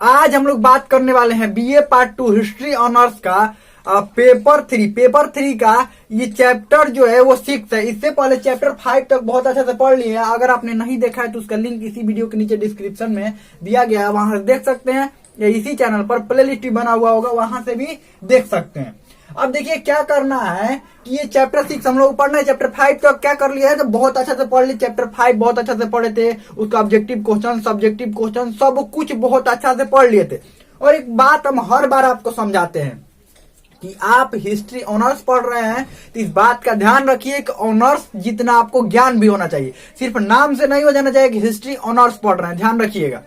आज हम लोग बात करने वाले हैं बीए पार्ट 2 हिस्ट्री ऑनर्स का पेपर थ्री का ये चैप्टर जो है वो 6 है। इससे पहले चैप्टर 5 तक बहुत अच्छा से पढ़ लिए हैं। अगर आपने नहीं देखा है तो उसका लिंक इसी वीडियो के नीचे डिस्क्रिप्शन में दिया गया है, वहां से देख सकते हैं, या इसी चैनल पर प्ले लिस्ट बना हुआ होगा, वहां से भी देख सकते हैं। अब देखिए क्या करना है कि ये चैप्टर 6 हम लोग पढ़ना है। चैप्टर 5 तक क्या कर लिया है तो बहुत अच्छा से पढ़ लिया। चैप्टर 5 बहुत अच्छा से पढ़े थे, उसका ऑब्जेक्टिव क्वेश्चन, सब्जेक्टिव क्वेश्चन सब कुछ बहुत अच्छा से पढ़ लिए थे। और एक बात हम हर बार आपको समझाते हैं कि आप हिस्ट्री ऑनर्स पढ़ रहे हैं तो इस बात का ध्यान रखिए कि ऑनर्स जितना आपको ज्ञान भी होना चाहिए, सिर्फ नाम से नहीं हो जाना चाहिए कि हिस्ट्री ऑनर्स पढ़ रहे हैं, ध्यान रखिएगा।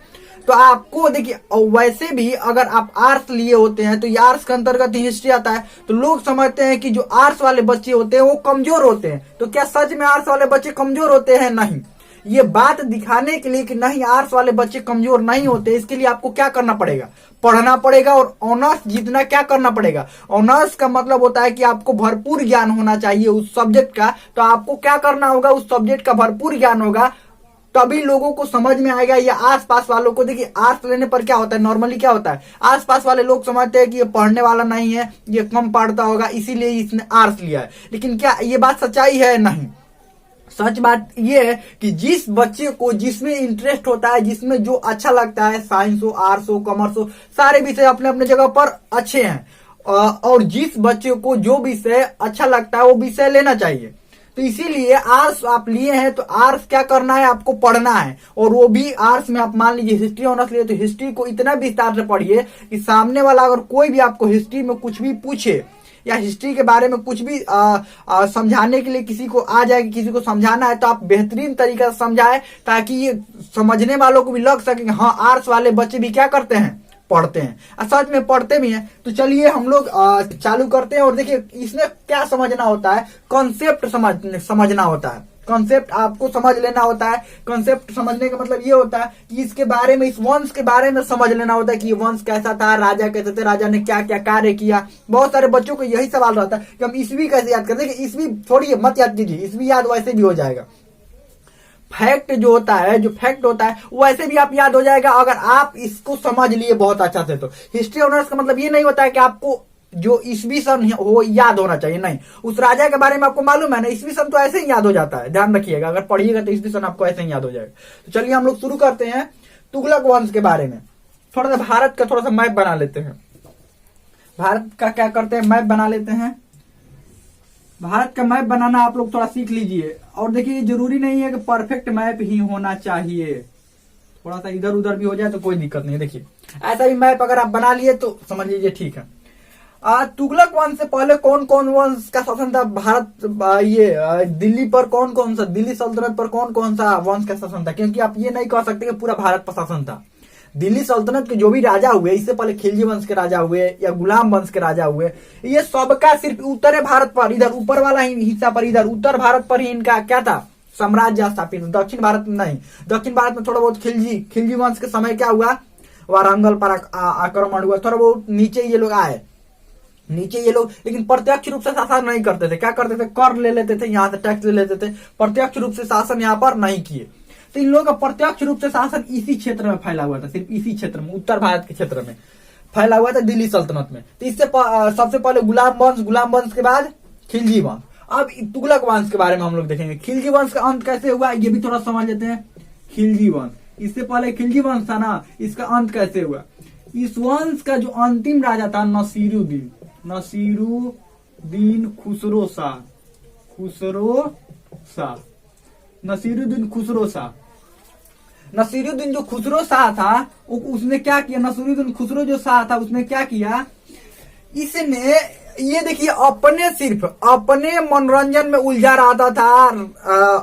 तो आपको देखिए, वैसे भी अगर आप आर्ट्स लिए होते हैं तो ये आर्ट्स के अंतर्गत हिस्ट्री आता है, तो लोग समझते हैं कि जो आर्ट्स वाले बच्चे होते हैं वो कमजोर होते हैं। तो क्या सच में आर्ट्स वाले बच्चे कमजोर होते हैं? नहीं। ये बात दिखाने के लिए कि नहीं आर्ट्स वाले बच्चे कमजोर नहीं होते, इसके लिए आपको क्या करना पड़ेगा? पढ़ना पड़ेगा और ऑनर्स जीतना क्या करना पड़ेगा? ऑनर्स का मतलब होता है कि आपको भरपूर ज्ञान होना चाहिए उस सब्जेक्ट का। तो आपको क्या करना होगा? उस सब्जेक्ट का भरपूर ज्ञान होगा, तभी लोगों को समझ में आएगा। या आसपास वालों को, देखिए आर्ट्स लेने पर क्या होता है, नॉर्मली क्या होता है, आसपास वाले लोग समझते हैं कि ये पढ़ने वाला नहीं है, ये कम पढ़ता होगा, इसीलिए इसने आर्ट्स लिया है। लेकिन क्या ये बात सच्चाई है? नहीं। सच बात ये है कि जिस बच्चे को जिसमें इंटरेस्ट होता है, जिसमें जो अच्छा लगता है, साइंस हो, आर्ट्स हो, कॉमर्स हो, सारे विषय अपने अपने जगह पर अच्छे हैं, और जिस बच्चे को जो विषय अच्छा लगता है वो विषय लेना चाहिए। तो इसीलिए आर्ट्स आप लिए हैं तो आर्ट्स क्या करना है, आपको पढ़ना है। और वो भी आर्ट्स में आप मान लीजिए हिस्ट्री ऑनर्स लिए तो हिस्ट्री को इतना विस्तार से पढ़िए कि सामने वाला अगर कोई भी आपको हिस्ट्री में कुछ भी पूछे या हिस्ट्री के बारे में कुछ भी समझाने के लिए किसी को आ जाए, किसी को समझाना है, तो आप बेहतरीन तरीका से समझाए, ताकि ये समझने वालों को भी लग सके हाँ आर्ट्स वाले बच्चे भी क्या करते हैं, पढ़ते हैं, सच में पढ़ते भी हैं। तो चलिए हम लोग चालू करते हैं। और देखिए इसमें क्या समझना होता है, कॉन्सेप्ट समझना होता है, कॉन्सेप्ट आपको समझ लेना होता है। कॉन्सेप्ट समझने का मतलब ये होता है कि इसके बारे में, इस वंश के बारे में समझ लेना होता है कि ये वंश कैसा था, राजा कैसे थे, राजा ने क्या क्या कार्य किया। बहुत सारे बच्चों को यही सवाल रहता है कि हम ईस्वी कैसे याद करते हैं। ईस्वी छोड़िए, मत याद कीजिए, ईस्वी याद वैसे भी हो जाएगा। फैक्ट जो होता है, जो फैक्ट होता है वैसे भी आप याद हो जाएगा अगर आप इसको समझ लिए बहुत अच्छा से। तो हिस्ट्री ऑनर्स का मतलब ये नहीं होता है कि आपको जो ईस्वी सन हो याद होना चाहिए, नहीं। उस राजा के बारे में आपको मालूम है ना, ईस्वी सन तो ऐसे ही याद हो जाता है, ध्यान रखिएगा। अगर पढ़िएगा तो ईस्वी सन आपको ऐसे ही याद हो जाएगा। तो चलिए हम लोग शुरू करते हैं तुगलक वंश के बारे में। थोड़ा सा भारत का थोड़ा सा मैप बना लेते हैं। भारत का क्या करते हैं, मैप बना लेते हैं। भारत का मैप बनाना आप लोग थोड़ा सीख लीजिए। और देखिए जरूरी नहीं है कि परफेक्ट मैप ही होना चाहिए, थोड़ा सा इधर उधर भी हो जाए तो कोई दिक्कत नहीं है। देखिए ऐसा भी मैप अगर आप बना लिए तो समझ लीजिए ठीक है। तुगलक वंश से पहले कौन कौन वंश का शासन था भारत, ये दिल्ली पर कौन कौन सा, दिल्ली सल्तनत पर कौन कौन सा वंश का शासन था? क्योंकि आप ये नहीं कह सकते कि पूरा भारत पर शासन था। दिल्ली सल्तनत के जो भी राजा हुए, इससे पहले खिलजी वंश के राजा हुए या गुलाम वंश के राजा हुए, ये सबका सिर्फ उत्तरी भारत पर, इधर ऊपर वाला ही हिस्सा पर, इधर उत्तर भारत पर ही इनका क्या था, साम्राज्य स्थापित। दक्षिण भारत में नहीं। दक्षिण भारत में थोड़ा बहुत खिलजी वंश के समय क्या हुआ, वारंगल पर आक्रमण हुआ, थोड़ा बहुत नीचे ये लोग आए, नीचे ये लोग, लेकिन प्रत्यक्ष रूप से शासन नहीं करते थे। क्या करते थे, कर ले लेते थे, यहाँ से टैक्स ले लेते थे, प्रत्यक्ष रूप से शासन यहाँ पर नहीं किए। तो इन लोगों का प्रत्यक्ष रूप से शासन इसी क्षेत्र में फैला हुआ था, सिर्फ इसी क्षेत्र में, उत्तर भारत के क्षेत्र में फैला हुआ था, दिल्ली सल्तनत में। तो इससे सबसे पहले गुलाम वंश के बाद खिलजी वंश। अब तुगलक वंश के बारे में हम लोग देखेंगे। खिलजी वंश का अंत कैसे हुआ ये भी थोड़ा समझ लेते हैं। खिलजी वंश, इससे पहले खिलजी वंश था ना, इसका अंत कैसे हुआ? इस वंश का जो अंतिम राजा था नसीरुद्दीन खुसरो शाह, नसीरुद्दीन जो खुसरो शाह था, उसने क्या किया, नसीरुद्दीन खुसरो जो शाह था उसने क्या किया, इसने ये देखिए सिर्फ अपने मनोरंजन में उलझा रहता था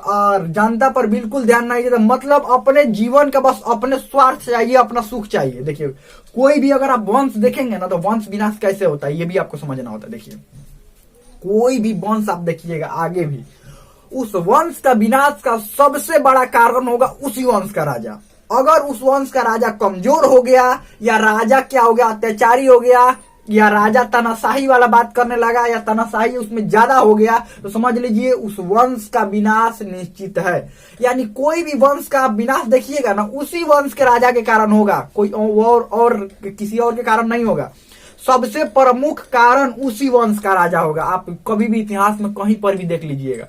और जनता पर बिल्कुल ध्यान नहीं देता। मतलब अपने जीवन का बस अपने स्वार्थ चाहिए, अपना सुख चाहिए। देखिए कोई भी अगर आप वंश देखेंगे ना तो वंश विनाश कैसे होता है ये भी आपको समझना होता है। देखिए कोई भी वंश आप देखिएगा आगे भी, उस वंश का विनाश का सबसे बड़ा कारण होगा उसी वंश का राजा। अगर उस वंश का राजा कमजोर हो गया, या राजा क्या हो गया, अत्याचारी हो गया, या राजा तानाशाही वाला बात करने लगा या तानाशाही उसमें ज्यादा हो गया तो समझ लीजिए उस वंश का विनाश निश्चित है। यानी कोई भी वंश का विनाश देखिएगा ना, उसी वंश के राजा के कारण होगा, कोई और किसी और के कारण नहीं होगा। सबसे प्रमुख कारण उसी वंश का राजा होगा। आप कभी भी इतिहास में कहीं पर भी देख लीजिएगा,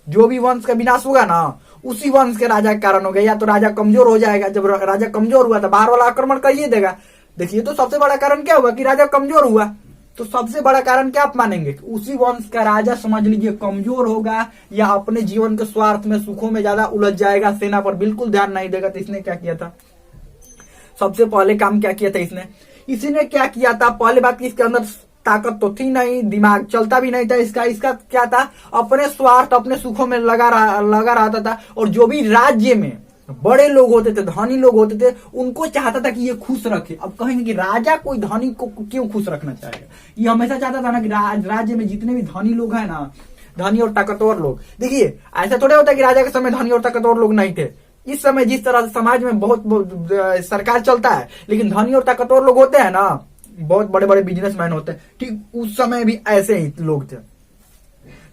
जो भी वंश का विनाश होगा ना उसी वंश के राजा के कारण होगा। या तो राजा कमजोर हो जाएगा, जब राजा कमजोर हुआ तो बाहर वाला आक्रमण करिए देगा। देखिए तो सबसे बड़ा कारण क्या हुआ कि राजा कमजोर हुआ, तो सबसे बड़ा कारण क्या आप मानेंगे? उसी वंश का राजा समझ लीजिए कमजोर होगा या अपने जीवन के स्वार्थ में सुखों में ज्यादा उलझ जाएगा, सेना पर बिल्कुल ध्यान नहीं देगा। तो इसने क्या किया था, सबसे पहले काम क्या किया था इसी ने क्या किया था, पहले बात की इसके अंदर ताकत तो थी नहीं, दिमाग चलता भी नहीं था इसका क्या था, अपने स्वार्थ अपने सुखों में लगा रहता था। और जो भी राज्य में बड़े लोग होते थे, धनी लोग होते थे, उनको चाहता था कि ये खुश रखे। अब कहेंगे कि राजा कोई धनी को क्यों खुश रखना चाहेगा? ये हमेशा चाहता था ना कि राज्य में जितने भी धनी लोग हैं ना, धनी और ताकतवर लोग, देखिए ऐसा थोड़ा होता है कि राजा के समय धनी और ताकतवर लोग नहीं थे। इस समय जिस तरह से समाज में बहुत सरकार चलता है, लेकिन धनी और ताकतवर लोग होते हैं ना, बहुत बड़े बड़े बिजनेसमैन होते हैं, ठीक उस समय भी ऐसे ही लोग थे।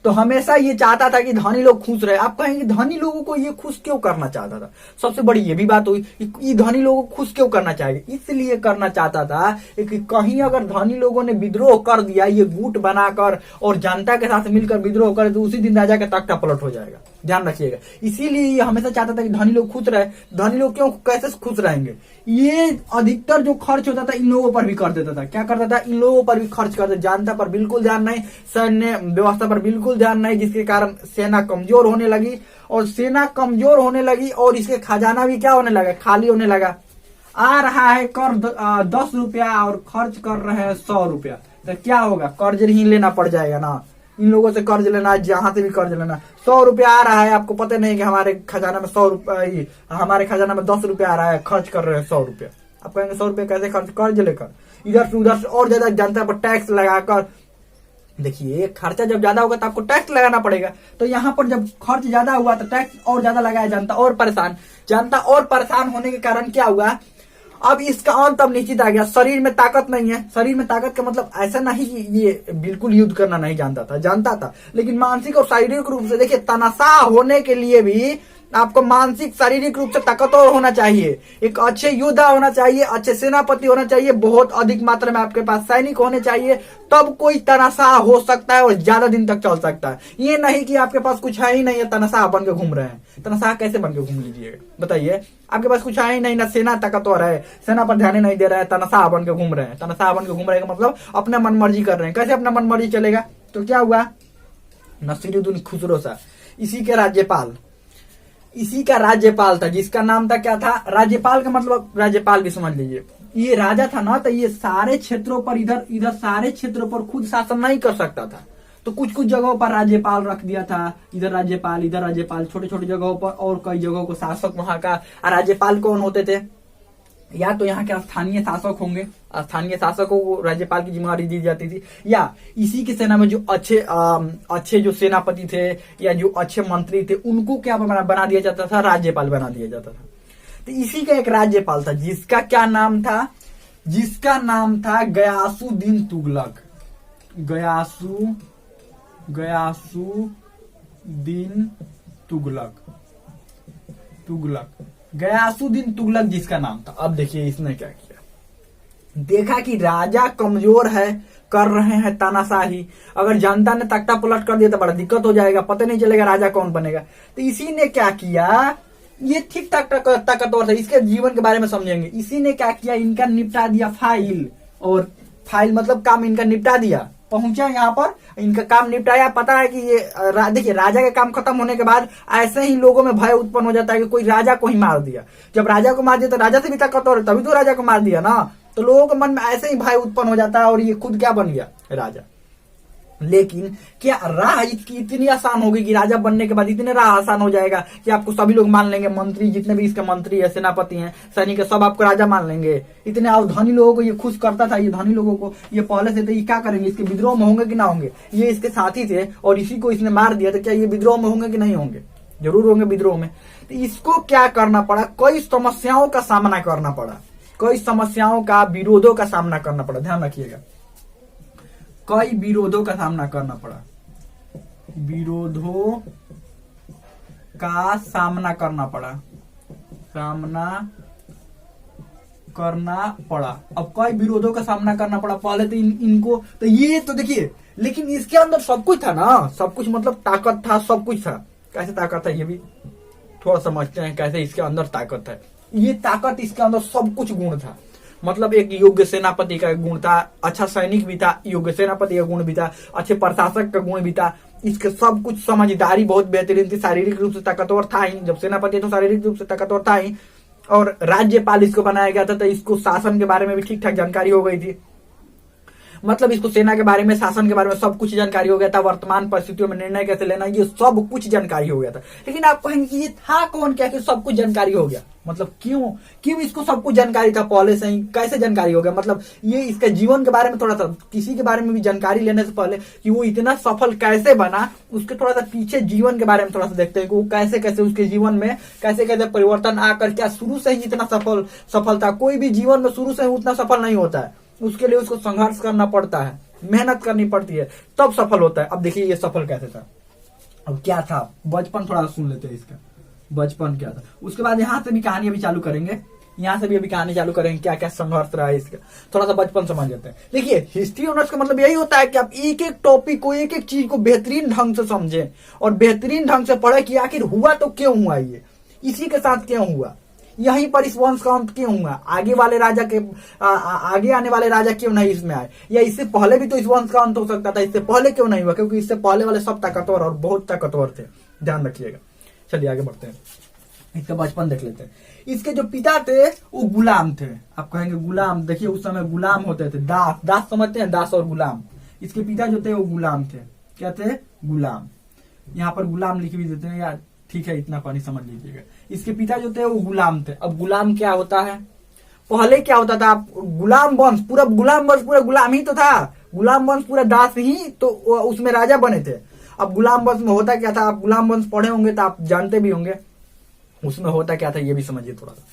तो हमेशा ये चाहता था कि धनी लोग खुश रहे। आप कहेंगे धनी लोगों को ये खुश क्यों करना चाहता था? सबसे बड़ी ये भी बात हुई, ये धनी लोगों को खुश क्यों करना चाहिए? इसलिए करना चाहता था कि कहीं अगर धनी लोगों ने विद्रोह कर दिया, ये गुट बनाकर और जनता के साथ मिलकर विद्रोह करे, तो उसी दिन राजा का तख्ता पलट हो जाएगा। ध्यान रखिएगा। इसीलिए ये हमेशा चाहता था कि धनी लोग खुश रहे। धनी लोग क्यों कैसे खुश रहेंगे? ये अधिकतर जो खर्च होता था इन लोगों पर भी कर देता था। क्या करता था? इन लोगों पर भी खर्च कर देता। जनता पर बिल्कुल ध्यान नहीं, सैन्य व्यवस्था पर बिल्कुल ध्यान नहीं, जिसके कारण सेना कमजोर होने लगी। और सेना कमजोर होने लगी और इसके खजाना भी क्या होने लगा? खाली होने लगा। आ रहा है कर 10 रुपया और खर्च कर रहे हैं 100 रुपया, तो क्या होगा? कर्ज ही लेना पड़ जाएगा ना। इन लोगों से कर्ज लेना, जहां से भी कर्ज लेना। 100 रुपया आ रहा है, आपको पता नहीं कि हमारे खजाना में 100 रुपया, हमारे खजाना में 10 रुपया आ रहा है, खर्च कर रहे हैं 100 रुपया। आप कहेंगे 100 रुपया कैसे खर्च? कर्ज लेकर, इधर से उधर से और ज्यादा जनता पर टैक्स लगाकर। देखिए खर्चा जब ज्यादा होगा तो आपको टैक्स लगाना पड़ेगा। तो यहाँ पर जब खर्च ज्यादा हुआ तो टैक्स और ज्यादा लगाया, जनता और परेशान। जनता और परेशान होने के कारण क्या हुआ? अब इसका अंत अब निश्चित आ गया। शरीर में ताकत नहीं है। शरीर में ताकत का मतलब ऐसा नहीं कि ये बिल्कुल युद्ध करना नहीं जानता था, लेकिन मानसिक और शारीरिक रूप से देखिए, तानाशाह होने के लिए भी आपको मानसिक शारीरिक रूप से ताकतवर होना चाहिए, एक अच्छे योद्धा होना चाहिए, अच्छे सेनापति होना चाहिए, बहुत अधिक मात्रा में आपके पास सैनिक होने चाहिए, तब कोई तानाशाह हो सकता है और ज्यादा दिन तक चल सकता है। ये नहीं कि आपके पास कुछ है ही नहीं है, तानाशाह बन के घूम रहे हैं। तानाशाह कैसे बन के घूम लीजिएगा बताइए? आपके पास कुछ है ही नहीं, ना सेना ताकतवर है, सेना पर ध्यान नहीं दे रहा है, तानाशाह बन के घूम रहे हैं। तानाशाह बन के घूम रहे का मतलब अपना मन मर्जी कर रहे हैं। कैसे अपना मन मर्जी चलेगा? तो क्या हुआ? नसीरुद्दीन खुसरो शाह, इसी का राज्यपाल था, जिसका नाम था क्या था? राज्यपाल का मतलब राज्यपाल भी समझ लीजिए। ये राजा था ना, तो ये सारे क्षेत्रों पर इधर सारे क्षेत्रों पर खुद शासन नहीं कर सकता था, तो कुछ जगहों पर राज्यपाल रख दिया था। इधर राज्यपाल, छोटे छोटे जगहों पर, और कई जगहों को शासक वहां का। राज्यपाल कौन होते थे? या तो यहाँ के स्थानीय शासक होंगे, स्थानीय शासकों को राज्यपाल की जिम्मेदारी दी जाती थी, या इसी की सेना में जो अच्छे जो सेनापति थे या जो अच्छे मंत्री थे, उनको क्या बना दिया जाता था? राज्यपाल बना दिया जाता था। तो इसी का एक राज्यपाल था, जिसका क्या नाम था? जिसका नाम था गयासुद्दीन तुगलक। गयासुद्दीन तुगलक जिसका नाम था। अब देखिए इसने क्या किया, देखा कि राजा कमजोर है, कर रहे हैं तानाशाही, अगर जनता ने तख्ता पलट कर दिया तो बड़ा दिक्कत हो जाएगा, पता नहीं चलेगा राजा कौन बनेगा। तो इसी ने क्या किया, ये ठीक ठाक ताकतवर था, इसके जीवन के बारे में समझेंगे। इसी ने क्या किया, इनका निपटा दिया फाइल, और फाइल मतलब काम इनका निपटा दिया। पहुंचा यहाँ पर, इनका काम निपटाया। पता है कि ये देखिए राजा का काम खत्म होने के बाद ऐसे ही लोगों में भय उत्पन्न हो जाता है कि कोई राजा को ही मार दिया। जब राजा को मार दिया तो राजा से भी ताकतवर है, तभी तो राजा को मार दिया ना। तो लोगों के मन में ऐसे ही भय उत्पन्न हो जाता है और ये खुद क्या बन गया? राजा। लेकिन क्या राह इसकी इतनी आसान होगी कि राजा बनने के बाद इतने राह आसान हो जाएगा कि आपको सभी लोग मान लेंगे? मंत्री जितने भी इसके मंत्री है, सेनापति हैं, सैनिक, सब आपको राजा मान लेंगे? इतने और धनी लोगों को ये खुश करता था। ये धनी लोगों को ये पहले से तो ये क्या करेंगे? इसके विद्रोह में होंगे कि ना होंगे? ये इसके साथी थे और इसी को इसने मार दिया, तो क्या ये विद्रोह में होंगे कि नहीं होंगे? जरूर होंगे विद्रोह में। तो इसको क्या करना पड़ा? कई समस्याओं का सामना करना पड़ा, कई समस्याओं का, विरोधों का सामना करना पड़ा। ध्यान रखिएगा, कई विरोधों का सामना करना पड़ा, विरोधों का सामना करना पड़ा, अब कई विरोधों का सामना करना पड़ा। पहले तो इनको तो ये तो देखिए, लेकिन इसके अंदर सब कुछ था ना, सब कुछ मतलब ताकत था, सब कुछ था। कैसे ताकत है ये भी थोड़ा समझते हैं, कैसे इसके अंदर ताकत है। ये ताकत, इसके अंदर सब कुछ गुण था। मतलब एक योग्य सेनापति का गुण था, अच्छा सैनिक भी था, योग्य सेनापति का गुण भी था, अच्छे प्रशासक का गुण भी था। इसके सब कुछ, समझदारी बहुत बेहतरीन थी, शारीरिक रूप से ताकतवर था ही, जब सेनापति तो शारीरिक रूप से ताकतवर था ही। और राज्यपाल इसको बनाया गया था, तो इसको शासन के बारे में भी ठीक ठाक जानकारी हो गई थी। मतलब इसको सेना के बारे में, शासन के बारे में सब कुछ जानकारी हो गया था, वर्तमान परिस्थितियों में निर्णय कैसे लेना, ये सब कुछ जानकारी हो गया था। लेकिन आप कहेंगे कि ये था कौन क्या कि सब कुछ जानकारी हो गया? मतलब क्यों इसको सब कुछ जानकारी था पहले से ही? कैसे जानकारी हो गया? मतलब ये इसके जीवन के बारे में थोड़ा सा, किसी के बारे में भी जानकारी लेने से पहले कि वो इतना सफल कैसे बना, उसके थोड़ा सा पीछे जीवन के बारे में थोड़ा सा देखते हैं कि वो कैसे कैसे उसके जीवन में कैसे कैसे परिवर्तन आकर, क्या शुरू से ही इतना सफल था? कोई भी जीवन में शुरू से ही उतना सफल नहीं होता है, उसके लिए उसको संघर्ष करना पड़ता है, मेहनत करनी पड़ती है, तब सफल होता है। अब देखिए ये सफल कैसे था, अब क्या था, बचपन थोड़ा सुन लेते हैं इसका, बचपन क्या था। उसके बाद यहाँ से भी कहानी अभी चालू करेंगे, यहाँ से भी अभी कहानी चालू करेंगे, क्या क्या संघर्ष रहा है इसका, थोड़ा सा बचपन समझ लेते हैं। देखिए हिस्ट्री ऑनर्स का मतलब यही होता है कि आप एक एक टॉपिक को, एक एक चीज को बेहतरीन ढंग से समझें और बेहतरीन ढंग से पढ़े कि आखिर हुआ तो क्यों हुआ, ये इसी के साथ क्यों हुआ, यहीं पर इस वंश का अंत क्यों हुआ, आगे वाले राजा के आगे आने वाले राजा क्यों नहीं इसमें आए, या इससे पहले भी तो इस वंश का अंत हो सकता था, इससे पहले क्यों नहीं हुआ? क्योंकि इससे पहले वाले सब ताकतवर और बहुत ताकतवर थे, ध्यान रखिएगा। चलिए आगे बढ़ते हैं, इसका बचपन देख लेते हैं। इसके जो पिता थे वो गुलाम थे। आप कहेंगे गुलाम, देखिए उस समय गुलाम होते थे, दास समझते हैं, दास और गुलाम। इसके पिता जो थे वो गुलाम थे, क्या थे? गुलाम। यहाँ पर गुलाम लिख भी देते हैं यार, ठीक है, इतना पानी समझ लीजिएगा। इसके पिता जो थे वो गुलाम थे। अब गुलाम क्या होता है, पहले क्या होता था, गुलाम वंश पूरा गुलाम ही तो था, गुलाम वंश पूरा दास ही तो उसमें राजा बने थे। अब गुलाम वंश में होता क्या था, आप गुलाम वंश पढ़े होंगे तो आप जानते भी होंगे उसमें होता क्या था, ये भी समझिए थोड़ा सा।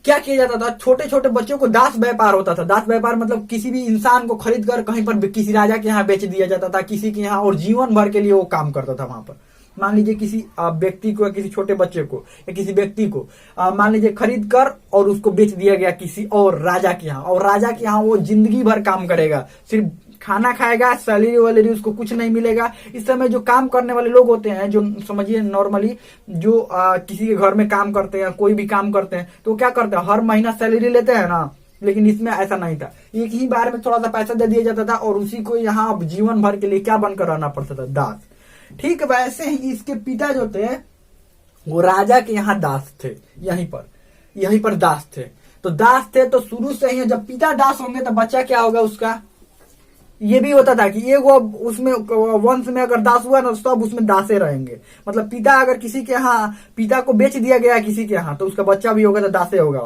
क्या किया जाता था, छोटे छोटे बच्चों को दास व्यापार होता था। दास व्यापार मतलब किसी भी इंसान को खरीद कर कहीं पर किसी राजा के यहाँ बेच दिया जाता था, किसी के यहाँ, और जीवन भर के लिए वो काम करता था वहां पर। मान लीजिए किसी व्यक्ति को या किसी छोटे बच्चे को या किसी व्यक्ति को मान लीजिए खरीद कर और उसको बेच दिया गया किसी और राजा के यहाँ, और राजा के यहाँ वो जिंदगी भर काम करेगा, सिर्फ खाना खाएगा, सैलरी वैलरी उसको कुछ नहीं मिलेगा। इस समय जो काम करने वाले लोग होते हैं, जो समझिए नॉर्मली जो किसी के घर में काम करते हैं, कोई भी काम करते हैं, तो क्या करते हैं, हर महीना सैलरी लेते हैं ना। लेकिन इसमें ऐसा नहीं था, एक ही बार में थोड़ा सा पैसा दे दिया जाता था और उसी को यहाँ जीवन भर के लिए क्या बनकर रहना पड़ता था, दास। ठीक वैसे ही इसके पिता जो थे वो राजा के यहाँ दास थे, यहीं पर दास थे। तो दास थे तो शुरू से ही जब पिता दास होंगे तो बच्चा क्या होगा उसका, ये भी होता था कि ये वो उसमें वंश में अगर दास हुआ ना सब उसमें दासे रहेंगे। मतलब पिता अगर किसी के यहाँ, पिता को बेच दिया गया किसी के यहाँ, तो उसका बच्चा भी होगा तो दासे होगा,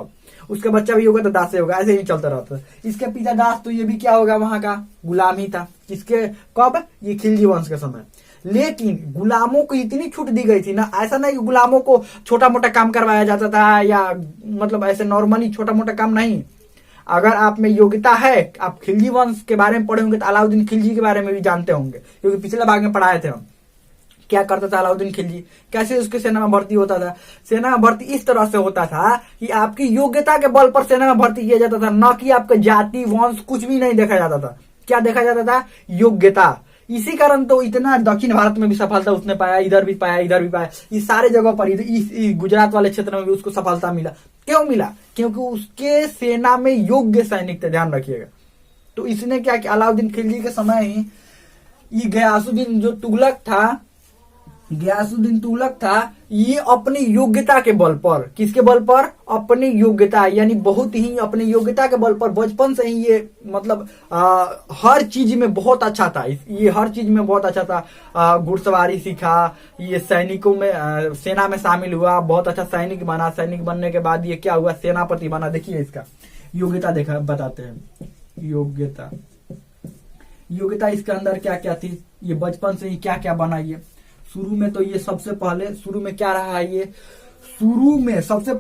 उसका बच्चा भी होगा तो दासे होगा, ऐसे ही चलता रहता है। इसके पिता दास तो ये भी क्या होगा, वहां का गुलाम ही था। किसके, कब, ये खिलजी वंश के समय। लेकिन गुलामों को इतनी छूट दी गई थी ना, ऐसा नहीं कि गुलामों को छोटा मोटा काम करवाया जाता था, या मतलब ऐसे नॉर्मली छोटा मोटा काम नहीं। अगर आप में योग्यता है, आप खिलजी वंश के बारे में पढ़े होंगे तो अलाउद्दीन खिलजी के बारे में भी जानते होंगे, क्योंकि पिछले भाग में पढ़ाए थे हम। क्या करता था अलाउद्दीन खिलजी, कैसे उसके सेना में भर्ती होता था। सेना में भर्ती इस तरह से होता था कि आपकी योग्यता के बल पर सेना में भर्ती किया जाता था, न कि आपका जाति वंश कुछ भी नहीं देखा जाता था। क्या देखा जाता था, योग्यता। इसी कारण तो इतना दक्षिण भारत में भी सफलता उसने पाया, इधर भी पाया, इधर भी पाया, इस सारे जगह पर, इस गुजरात वाले क्षेत्र में भी उसको सफलता मिला। क्यों मिला, क्योंकि उसके सेना में योग्य सैनिक थे, ध्यान रखिएगा। तो इसने क्या किया, अलाउद्दीन खिलजी के समय ही ये गयासुद्दीन जो तुगलक था, गयासुद्दीन तुगलक था, ये अपनी योग्यता के बल पर, किसके बल पर, अपनी योग्यता, यानी बहुत ही अपनी योग्यता के बल पर बचपन से ही ये मतलब हर चीज में बहुत अच्छा था। ये हर चीज में बहुत अच्छा था, घुड़सवारी सीखा, ये सैनिकों में सेना में शामिल हुआ, बहुत अच्छा सैनिक बना। सैनिक बनने के बाद ये क्या हुआ, सेनापति बना। देखिए इसका योग्यता देखा, बताते हैं। योग्यता इसके अंदर क्या क्या थी, ये बचपन से ही क्या क्या बना। ये शुरू में तो ये सबसे पहले शुरू में क्या रहा है, ये शुरू में सबसे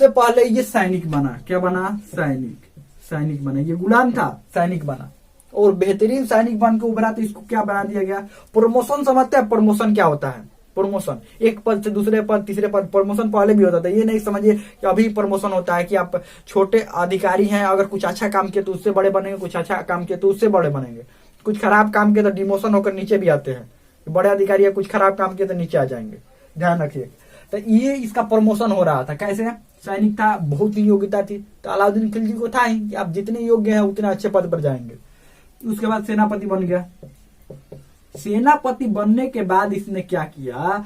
पहले ये सैनिक बना। क्या बना, सैनिक बना। ये गुलाम था, सैनिक बना। और बेहतरीन सैनिक बन के उभरा, तो इसको क्या बना दिया गया, प्रमोशन। समझते हैं प्रमोशन क्या होता है? प्रमोशन एक पद से दूसरे पद, तीसरे पद। प्रमोशन पहले भी होता था, ये नहीं समझिए कि अभी प्रमोशन होता है कि आप छोटे अधिकारी हैं, अगर कुछ अच्छा काम किया तो उससे बड़े बनेंगे, कुछ अच्छा काम किया तो उससे बड़े बनेंगे, कुछ खराब काम किया तो डिमोशन होकर नीचे भी आते हैं। बड़े अधिकारी है, कुछ खराब काम किया तो नीचे आ जाएंगे, ध्यान रखिए। तो ये इसका प्रमोशन हो रहा था। कैसे? सैनिक था, बहुत ही योग्यता थी, तो अलाउद्दीन खिलजी को था ही कि आप जितने योग्य हैं उतने अच्छे पद पर जाएंगे। उसके बाद सेनापति बन गया। सेनापति बनने के बाद इसने क्या किया,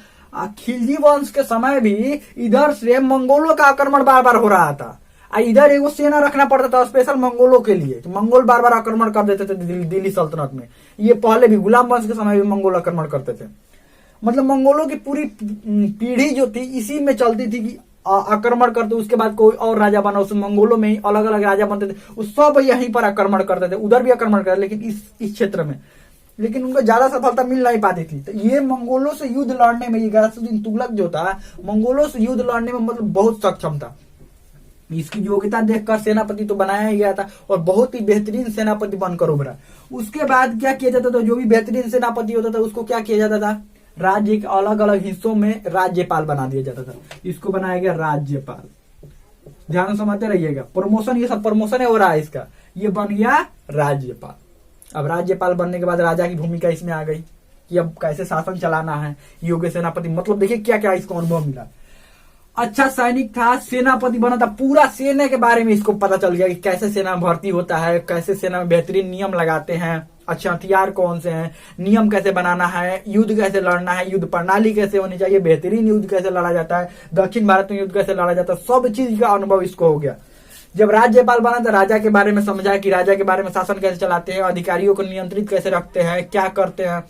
खिलजी वंश के समय भी इधर से मंगोलों का आक्रमण बार बार हो रहा था, इधर एगो सेना रखना पड़ता था स्पेशल मंगोलों के लिए। तो मंगोल बार बार आक्रमण कर देते थे दिल्ली सल्तनत में। ये पहले भी गुलाम वंश के समय भी मंगोल आक्रमण करते थे। मतलब मंगोलों की पूरी पीढ़ी जो थी इसी में चलती थी कि आक्रमण करते, उसके बाद कोई और राजा बना, उस मंगोलों में ही अलग अलग राजा बनते थे, उस सब यहीं पर आक्रमण करते थे। उधर भी आक्रमण करते, लेकिन इस क्षेत्र में, लेकिन उनको ज्यादा सफलता मिल नहीं पाती थी। तो ये मंगोलों से युद्ध लड़ने में, ये गयासुद्दीन तुगलक जो था मंगोलों से युद्ध लड़ने में मतलब बहुत सक्षम था। इसकी योग्यता देखकर सेनापति तो बनाया ही गया था और बहुत ही बेहतरीन सेनापति बनकर उभरा। उसके बाद क्या किया जाता था, जो भी बेहतरीन सेनापति होता था उसको क्या किया जाता था, राज्य के अलग अलग हिस्सों में राज्यपाल बना दिया जाता था। इसको बनाया गया राज्यपाल। ध्यान समझते रहिएगा, प्रमोशन, ये सब प्रमोशन हो रहा है इसका। ये बन गया राज्यपाल। अब राज्यपाल बनने के बाद राजा की भूमिका इसमें आ गई कि अब कैसे शासन चलाना है। योग्य सेनापति, मतलब देखिए क्या क्या इसको अनुभव मिला। अच्छा सैनिक था, सेनापति बना था, पूरा सेना के बारे में इसको पता चल गया कि कैसे सेना भर्ती होता है, कैसे सेना में बेहतरीन नियम लगाते हैं, अच्छे हथियार कौन से हैं, नियम कैसे बनाना है, युद्ध कैसे लड़ना है, युद्ध प्रणाली कैसे होनी चाहिए, बेहतरीन युद्ध कैसे लड़ा जाता है, दक्षिण भारत में युद्ध कैसे लड़ा जाता है, सब चीज का अनुभव इसको हो गया। जब राज्यपाल बना तो राजा के बारे में समझा कि राजा के बारे में शासन कैसे चलाते हैं, अधिकारियों को नियंत्रित कैसे रखते हैं, क्या करते हैं,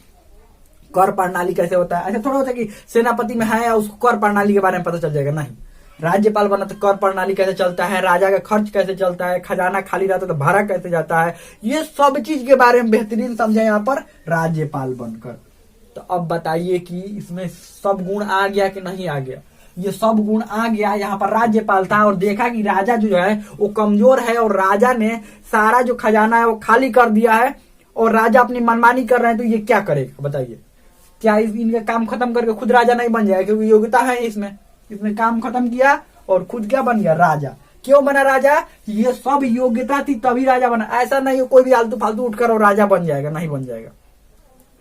कर प्रणाली कैसे होता है। ऐसा थोड़ा होता है कि सेनापति में है या उसको कर प्रणाली के बारे में पता चल जाएगा, नहीं। राज्यपाल बना तो कर प्रणाली कैसे चलता है, राजा का खर्च कैसे चलता है, खजाना खाली रहता है तो भरा कैसे जाता है, ये सब चीज के बारे में बेहतरीन समझा यहाँ पर राज्यपाल बनकर। तो अब बताइए कि इसमें सब गुण आ गया कि नहीं आ गया? ये सब गुण आ गया। यहाँ पर राज्यपाल था और देखा कि राजा जो है वो कमजोर है और राजा ने सारा जो खजाना है वो खाली कर दिया है और राजा अपनी मनमानी कर रहे हैं, तो ये क्या करेगा बताइए? क्या इनका काम खत्म करके खुद राजा नहीं बन जाएगा? क्योंकि योग्यता है इसमें काम खत्म किया और खुद क्या बन गया, राजा। क्यों बना राजा? ये सब योग्यता थी तभी राजा बना। ऐसा नहीं हो कोई भी आलतू फालतू उठकर और राजा बन जाएगा, नहीं बन जाएगा।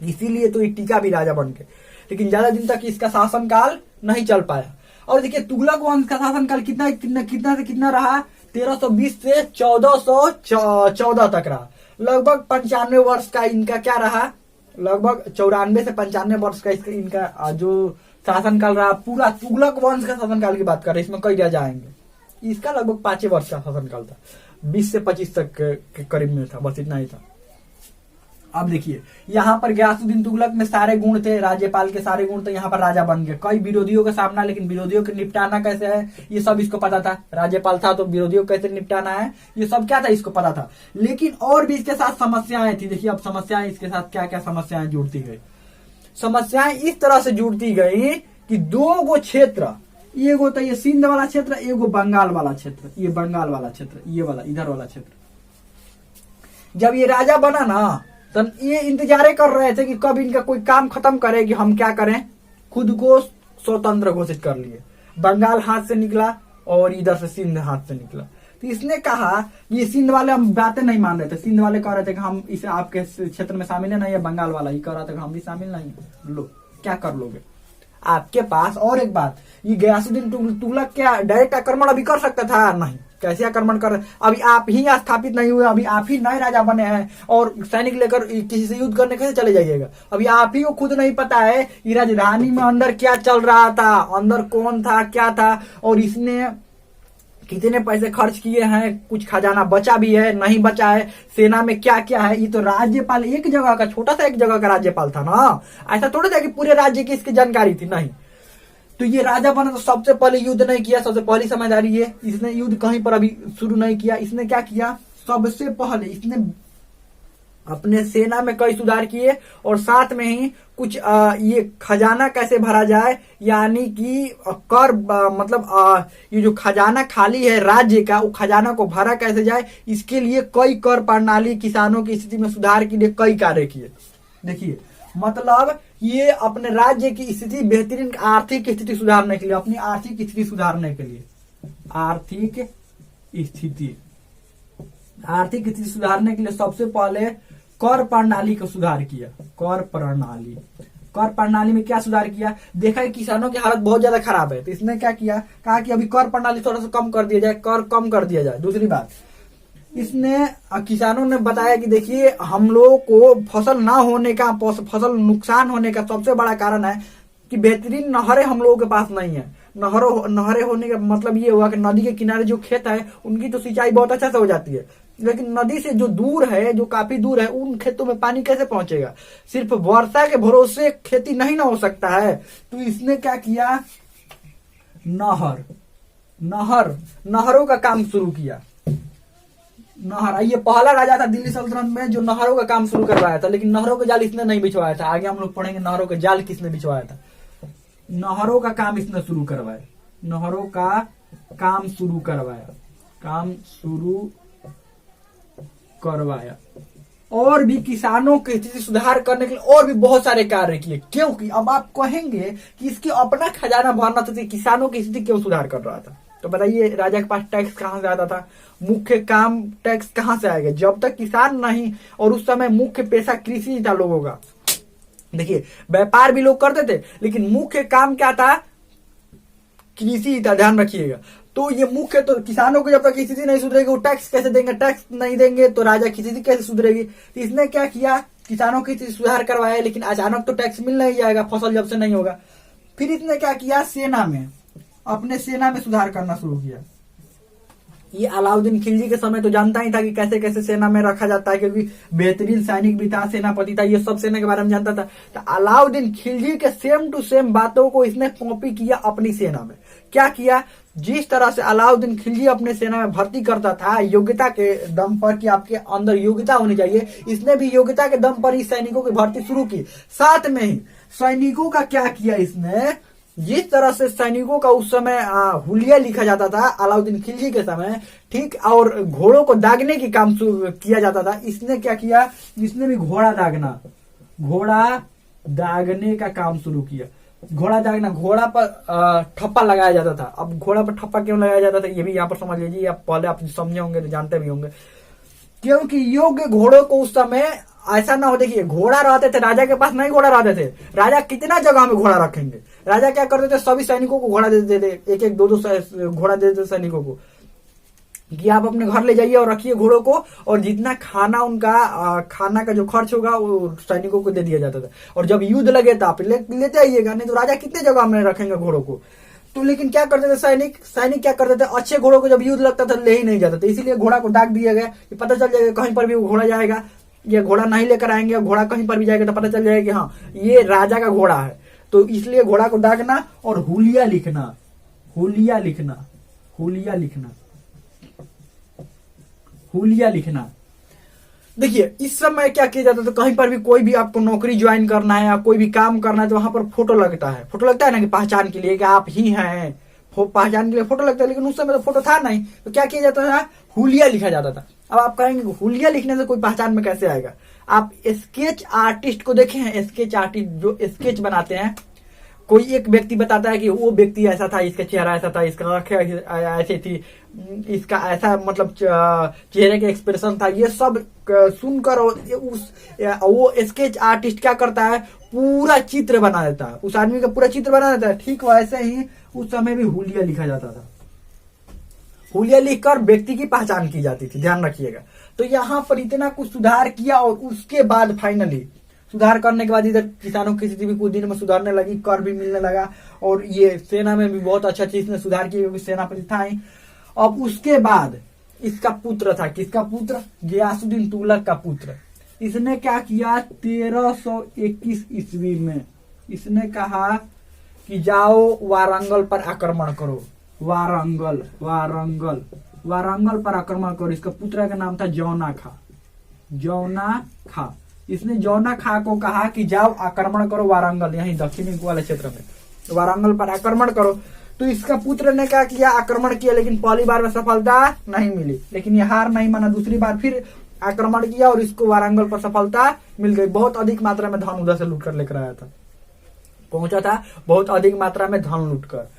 इसीलिए तो ये टीका भी राजा बन के, लेकिन ज्यादा दिन तक इसका शासनकाल नहीं चल पाया। और देखिए तुगलक वंश का शासनकाल कितना से कितना रहा, 1320 से 1414 तक रहा। लगभग 95 वर्ष का इनका क्या रहा, लगभग 94 से 95 वर्ष का इनका जो शासनकाल रहा। पूरा तुगलक वंश का शासनकाल की बात कर रहे हैं, इसमें कई राजा आएंगे। इसका लगभग 5 वर्ष का शासनकाल था, 20 से 25 तक के करीब में था, बस इतना ही था। अब देखिए यहाँ पर गयासुद्दीन तुगलक में सारे गुण थे, राज्यपाल के सारे गुण थे, यहाँ पर राजा बन गए। कई विरोधियों का सामना, लेकिन विरोधियों के निपटाना कैसे है ये सब इसको पता था। राज्यपाल था तो विरोधियों को कैसे निपटाना है ये सब क्या था इसको पता था। लेकिन और भी इसके साथ समस्याएं थी। देखिए अब समस्याएं इसके साथ क्या क्या समस्याएं जुड़ती गई। समस्याएं इस तरह से जुड़ती गई कि 2 क्षेत्र, एगो तो ये सिंध वाला क्षेत्र, एगो बंगाल वाला क्षेत्र, ये बंगाल वाला क्षेत्र, ये वाला इधर वाला क्षेत्र। जब ये राजा बना ना तो ये इंतजारे कर रहे थे कि कब इनका कोई काम खत्म करे कि हम क्या करें, खुद को स्वतंत्र घोषित कर लिए। बंगाल हाथ से निकला और इधर से सिंध हाथ से निकला। तो इसने कहा ये सिंध वाले हम बातें नहीं मान रहे थे, सिंध वाले कह रहे थे कि हम इसे आपके क्षेत्र में शामिल है नहीं है। बंगाल वाला ही कह रहा था कि हम भी शामिल नहीं है। लो क्या कर लोगे आपके पास। और एक बात, ये गयासुद्दीन तुगलक क्या डायरेक्ट आक्रमण अभी कर सकता था? नहीं। कैसे आक्रमण कर, अभी आप ही स्थापित नहीं हुए, अभी आप ही नए राजा बने हैं और सैनिक लेकर किसी से युद्ध करने कैसे चले जाइएगा? अभी आप ही को खुद नहीं पता है कि राजधानी में अंदर क्या चल रहा था, अंदर कौन था, क्या था, और इसने कितने पैसे खर्च किए हैं, कुछ खजाना बचा भी है नहीं बचा है, सेना में क्या क्या है। ये तो राज्यपाल एक जगह का, छोटा सा एक जगह का राज्यपाल था ना। ऐसा थोड़ा था कि पूरे राज्य की इसकी जानकारी थी, नहीं। तो ये राजा बना तो सबसे पहले युद्ध नहीं किया, सबसे पहली समझदारी ये, इसने युद्ध कहीं पर अभी शुरू नहीं किया। इसने क्या किया, सबसे पहले इसने अपने सेना में कई सुधार किए और साथ में ही कुछ ये खजाना कैसे भरा जाए, यानी कि कर मतलब ये जो खजाना खाली है राज्य का, वो खजाना को भरा कैसे जाए, इसके लिए कई कर प्रणाली, किसानों की स्थिति में सुधार के लिए कई कार्य किए। देखिए मतलब ये अपने राज्य की स्थिति बेहतरीन आर्थिक स्थिति सुधारने के लिए, अपनी आर्थिक स्थिति सुधारने के लिए, आर्थिक स्थिति सुधारने के लिए सबसे पहले कर प्रणाली का सुधार किया। कर प्रणाली में क्या सुधार किया, देखा कि किसानों की हालत बहुत ज्यादा खराब है, तो इसने क्या किया, कहा कि अभी कर प्रणाली थोड़ा सा कम कर दिया जाए, कर कम कर दिया जाए। दूसरी बात, इसने किसानों ने बताया कि देखिए हम लोगों को फसल ना होने का, फसल नुकसान होने का सबसे बड़ा कारण है कि बेहतरीन नहरें हम लोगों के पास नहीं है। नहरें होने का मतलब ये हुआ कि नदी के किनारे जो खेत है उनकी तो सिंचाई बहुत अच्छा से हो जाती है, लेकिन नदी से जो दूर है, जो काफी दूर है, उन खेतों में पानी कैसे पहुंचेगा। सिर्फ वर्षा के भरोसे खेती नहीं ना हो सकता है। तो इसने क्या किया, नहरों का काम शुरू किया। नहर, ये पहला राजा था दिल्ली सल्तनत में जो नहरों का काम शुरू करवाया था, लेकिन नहरों का जाल इसने नहीं बिछवाया था। आगे हम लोग पढ़ेंगे नहरों का जाल किसने बिछवाया था। नहरों का काम इसने शुरू करवाया, नहरों का काम शुरू करवाया और भी किसानों की स्थिति सुधार करने के लिए और भी बहुत सारे कार्य किए। क्योंकि अब आप कहेंगे कि इसकी अपना खजाना भरना था, किसानों की स्थिति क्यों सुधार कर रहा था। तो बताइए राजा के पास टैक्स कहां से आता था, मुख्य काम टैक्स कहां से आएगा जब तक किसान नहीं, और उस समय मुख्य पेशा कृषि था लोगों का। देखिए व्यापार भी लोग करते थे, लेकिन मुख्य काम क्या था, कृषि था, ध्यान रखिएगा। तो ये मुख्य, तो किसानों को जब तक स्थिति नहीं सुधरेगी वो टैक्स कैसे देंगे, टैक्स नहीं देंगे तो राजा की स्थिति कैसे सुधरेगी। तो इसने क्या किया, किसानों की स्थिति सुधार करवाया, लेकिन अचानक तो टैक्स मिल नहीं जाएगा फसल जब से नहीं होगा। फिर इसने क्या किया, अपने सेना में सुधार करना शुरू किया। ये अलाउद्दीन खिलजी के समय तो जानता ही था कि कैसे कैसे सेना में रखा जाता है, क्योंकि बेहतरीन सैनिक भी था, सेनापति था, ये सब सेना के बारे में जानता था। तो अलाउद्दीन खिलजी के सेम टू सेम बातों को इसने कॉपी किया अपनी सेना में। क्या किया, जिस तरह से अलाउद्दीन खिलजी अपने सेना में भर्ती करता था योग्यता के दम पर कि आपके अंदर योग्यता होनी चाहिए, इसने भी योग्यता के दम पर ही सैनिकों की भर्ती शुरू की। साथ में ही सैनिकों का क्या किया इसने, जिस तरह से सैनिकों का उस समय हुलिया लिखा जाता था अलाउद्दीन खिलजी के समय, ठीक, और घोड़ों को दागने की काम किया जाता था, इसने क्या किया, इसने भी घोड़ा दागने का काम शुरू किया। घोड़ा दागना, घोड़ा पर ठप्पा लगाया जाता था। अब घोड़ा पर ठप्पा क्यों लगाया जाता था ये भी यहाँ पर समझ लीजिए, आप पहले आप समझे होंगे तो जानते भी होंगे। क्योंकि योग्य घोड़ों को उस समय ऐसा ना हो, देखिए घोड़ा रहते थे, राजा के पास नहीं घोड़ा रहते थे, राजा कितना जगह में घोड़ा रखेंगे। राजा क्या करते थे, सभी सैनिकों को घोड़ा दे देते, एक एक दो घोड़ा दे देते सैनिकों को कि आप अपने घर ले जाइए और रखिए घोड़ों को, और जितना खाना उनका खाना का जो खर्च होगा वो सैनिकों को दे दिया जाता था। और जब युद्ध लगे तो आप लेते आइएगा, नहीं तो राजा कितने जगह में रखेंगे घोड़ों को। तो लेकिन क्या करते थे सैनिक क्या करते थे, अच्छे घोड़ों को जब युद्ध लगता था ले ही नहीं जाते थे, इसीलिए घोड़ा को दाग दिया गया कि पता चल जाएगा कहीं पर भी वो घोड़ा जाएगा, ये घोड़ा नहीं लेकर आएंगे, घोड़ा कहीं पर भी जाएगा तो पता चल जाएगा कि हाँ ये राजा का घोड़ा है। तो इसलिए घोड़ा को दागना और हुलिया लिखना। देखिए इस समय क्या किया जाता था, कहीं पर भी कोई भी आपको नौकरी ज्वाइन करना है या कोई भी काम करना है तो वहां पर फोटो लगता है ना, कि पहचान के लिए कि आप ही हैं, पहचान के लिए फोटो लगता है। लेकिन उस समय तो फोटो था नहीं, तो क्या किया जाता था, हुलिया लिखा जाता था। अब आप कहेंगे हुलिया लिखने से कोई पहचान में कैसे आएगा, आप स्केच आर्टिस्ट को देखे हैं, स्केच आर्टिस्ट जो स्केच बनाते हैं, कोई एक व्यक्ति बताता है कि वो व्यक्ति ऐसा था, इसका चेहरा ऐसा था, इसका आंखें ऐसी थी, इसका ऐसा मतलब चेहरे के एक्सप्रेशन था, ये सब सुनकर वो स्केच आर्टिस्ट क्या करता है, पूरा चित्र बना देता है, उस आदमी का पूरा चित्र बना देता है। ठीक वैसे ही उस समय भी हुलिया लिखा जाता था, हुलिया लिखकर व्यक्ति की पहचान की जाती थी, ध्यान रखिएगा। तो यहाँ पर इतना कुछ सुधार किया और उसके बाद फाइनली सुधार करने के बाद इधर किसानों की स्थिति भी कुछ दिन में सुधारने लगी, कर भी मिलने लगा, और ये सेना में भी बहुत अच्छा चीज ने सुधार किया, सेनापति था ही। अब उसके बाद इसका पुत्र था, किसका पुत्र, गियासुद्दीन तुगलक का पुत्र। इसने क्या किया, 1321 ईस्वी में इसने कहा कि जाओ वारंगल पर आक्रमण करो, वारंगल पर आक्रमण करो। इसका पुत्र का नाम था जौना खां। जौना खा। इसने जौना खा को कहा कि जाओ आक्रमण करो वारंगल, यही दक्षिणी वाले क्षेत्र में, तो वारंगल पर आक्रमण करो। तो इसका पुत्र ने क्या किया, आक्रमण किया, लेकिन पहली बार में सफलता नहीं मिली। लेकिन ये हार नहीं माना, दूसरी बार फिर आक्रमण किया और इसको वारंगल पर सफलता मिल गई। बहुत अधिक मात्रा में धन उधर से लूट कर लेकर आया था, पहुंचा था बहुत अधिक मात्रा में धन लूट कर।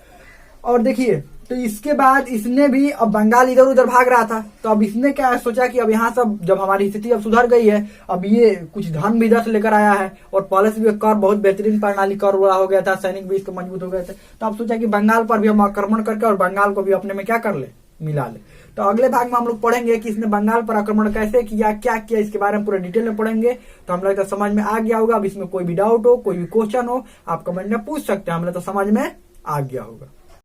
और देखिए, तो इसके बाद इसने भी, अब बंगाल इधर उधर भाग रहा था, तो अब इसने क्या सोचा कि अब यहाँ सब, जब हमारी स्थिति अब सुधर गई है, अब ये कुछ धन भी इधर से लेकर आया है और पॉलिस भी कर बहुत बेहतरीन प्रणाली कर रहा हो गया था, सैनिक भी इसको मजबूत हो गए थे, तो अब सोचा कि बंगाल पर भी हम आक्रमण करके और बंगाल को भी अपने में क्या कर ले, मिला ले। तो अगले भाग में हम लोग पढ़ेंगे कि इसने बंगाल पर आक्रमण कैसे किया, क्या किया, इसके बारे में पूरे डिटेल में पढ़ेंगे। तो हम लोग तो समझ में आ गया होगा। अब इसमें कोई भी डाउट हो, कोई भी क्वेश्चन हो, आप कमेंट में पूछ सकते हैं, हम लोग तो समझ में आ गया होगा।